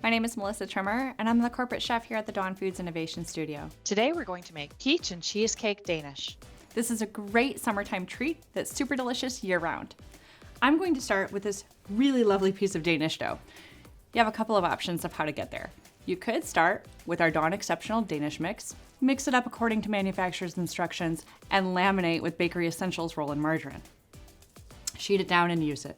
My name is Melissa Trimmer, and I'm the corporate chef here at the Dawn Foods Innovation Studio. Today we're going to make peach and cheesecake Danish. This is a great summertime treat that's super delicious year-round. I'm going to start with this really lovely piece of Danish dough. You have a couple of options of how to get there. You could start with our Dawn Exceptional Danish mix, mix it up according to manufacturer's instructions, and laminate with Bakery Essentials roll and margarine. Sheet it down and use it.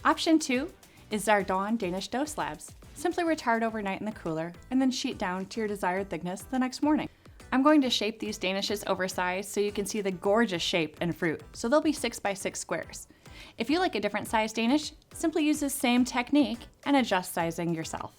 Option 2 is our Dawn Danish dough slabs. Simply retard overnight in the cooler and then sheet down to your desired thickness the next morning. I'm going to shape these Danishes oversized so you can see the gorgeous shape and fruit, so they'll be 6x6 squares. If you like a different size Danish, simply use the same technique and adjust sizing yourself.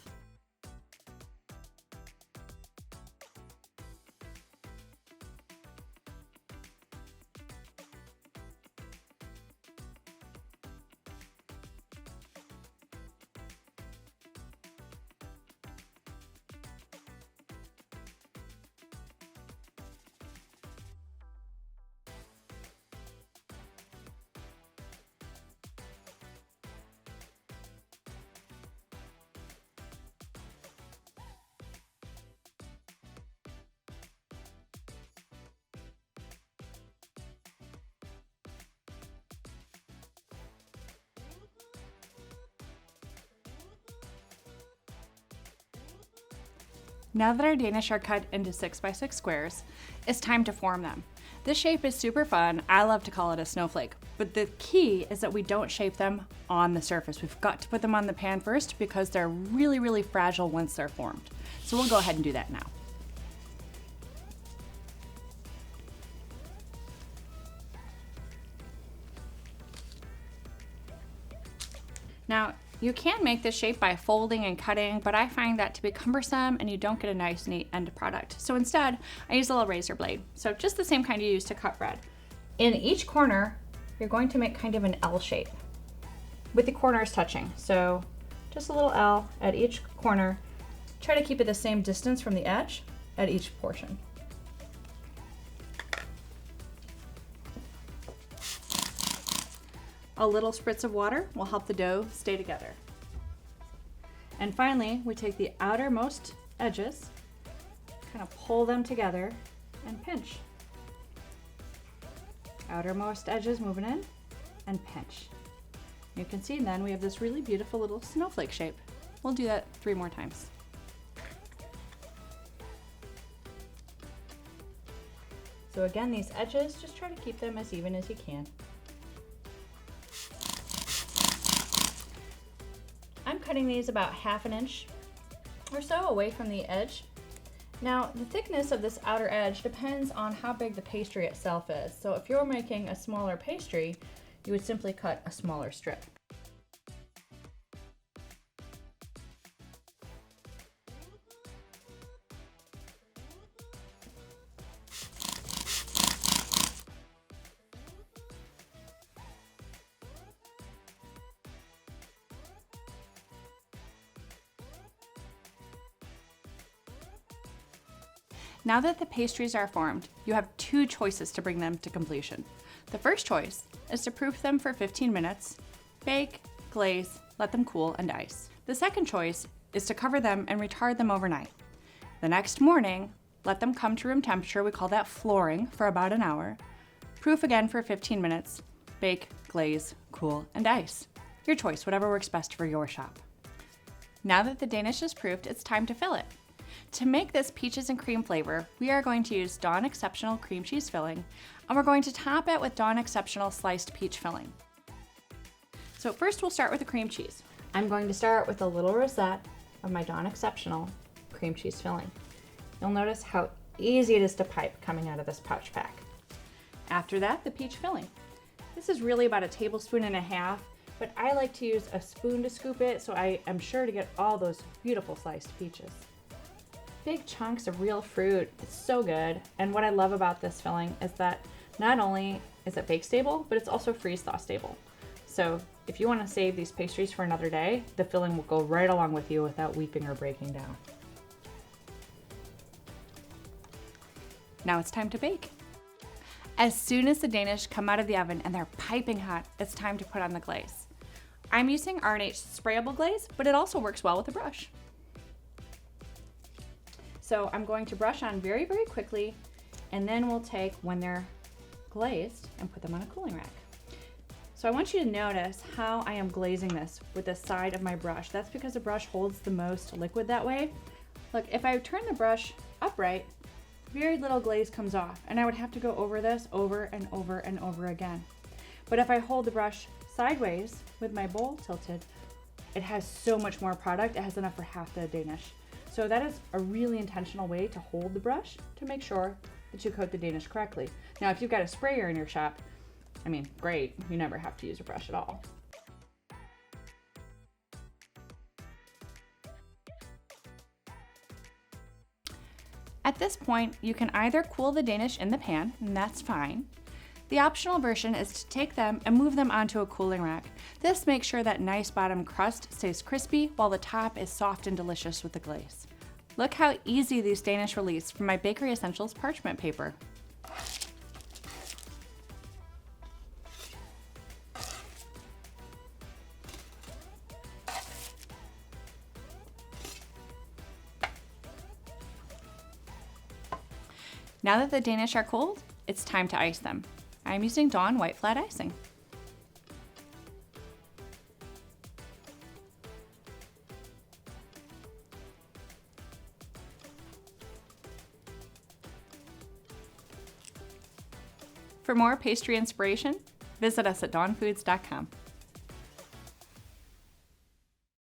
Now that our Danish are cut into 6x6 squares, it's time to form them. This shape is super fun. I love to call it a snowflake, but the key is that we don't shape them on the surface. We've got to put them on the pan first because they're really, really fragile once they're formed. So we'll go ahead and do that now. Now, you can make this shape by folding and cutting, but I find that to be cumbersome and you don't get a nice, neat end product. So instead, I use a little razor blade. So just the same kind you use to cut bread. In each corner, you're going to make kind of an L shape with the corners touching. So just a little L at each corner. Try to keep it the same distance from the edge at each portion. A little spritz of water will help the dough stay together. And finally, we take the outermost edges, kind of pull them together and pinch. Outermost edges moving in and pinch. You can see then we have this really beautiful little snowflake shape. We'll do that 3 more times. So again, these edges, just try to keep them as even as you can. I'm cutting these about 1/2 inch or so away from the edge. Now, the thickness of this outer edge depends on how big the pastry itself is. So if you're making a smaller pastry, you would simply cut a smaller strip. Now that the pastries are formed, you have 2 choices to bring them to completion. The first choice is to proof them for 15 minutes, bake, glaze, let them cool, and ice. The second choice is to cover them and retard them overnight. The next morning, let them come to room temperature, we call that flooring, for about an hour, proof again for 15 minutes, bake, glaze, cool, and ice. Your choice, whatever works best for your shop. Now that the Danish is proofed, it's time to fill it. To make this peaches and cream flavor, we are going to use Dawn Exceptional cream cheese filling, and we're going to top it with Dawn Exceptional sliced peach filling. So first we'll start with the cream cheese. I'm going to start with a little rosette of my Dawn Exceptional cream cheese filling. You'll notice how easy it is to pipe coming out of this pouch pack. After that, the peach filling. This is really about 1.5 tablespoons, but I like to use a spoon to scoop it, so I am sure to get all those beautiful sliced peaches. Big chunks of real fruit. It's so good. And what I love about this filling is that not only is it bake stable, but it's also freeze thaw stable. So if you want to save these pastries for another day, the filling will go right along with you without weeping or breaking down. Now it's time to bake. As soon as the Danish come out of the oven and they're piping hot, it's time to put on the glaze. I'm using R&H sprayable glaze, but it also works well with a brush. So I'm going to brush on very, very quickly, and then we'll take when they're glazed and put them on a cooling rack. So I want you to notice how I am glazing this with the side of my brush. That's because the brush holds the most liquid that way. Look, if I turn the brush upright, very little glaze comes off, and I would have to go over this over and over and over again. But if I hold the brush sideways with my bowl tilted, it has so much more product. It has enough for half the Danish. So that is a really intentional way to hold the brush to make sure that you coat the Danish correctly. Now, if you've got a sprayer in your shop, I mean, great, you never have to use a brush at all. At this point, you can either cool the Danish in the pan, and that's fine. The optional version is to take them and move them onto a cooling rack. This makes sure that nice bottom crust stays crispy while the top is soft and delicious with the glaze. Look how easy these Danish release from my Bakery Essentials parchment paper. Now that the Danish are cold, it's time to ice them. I'm using Dawn white flat icing. For more pastry inspiration, visit us at dawnfoods.com.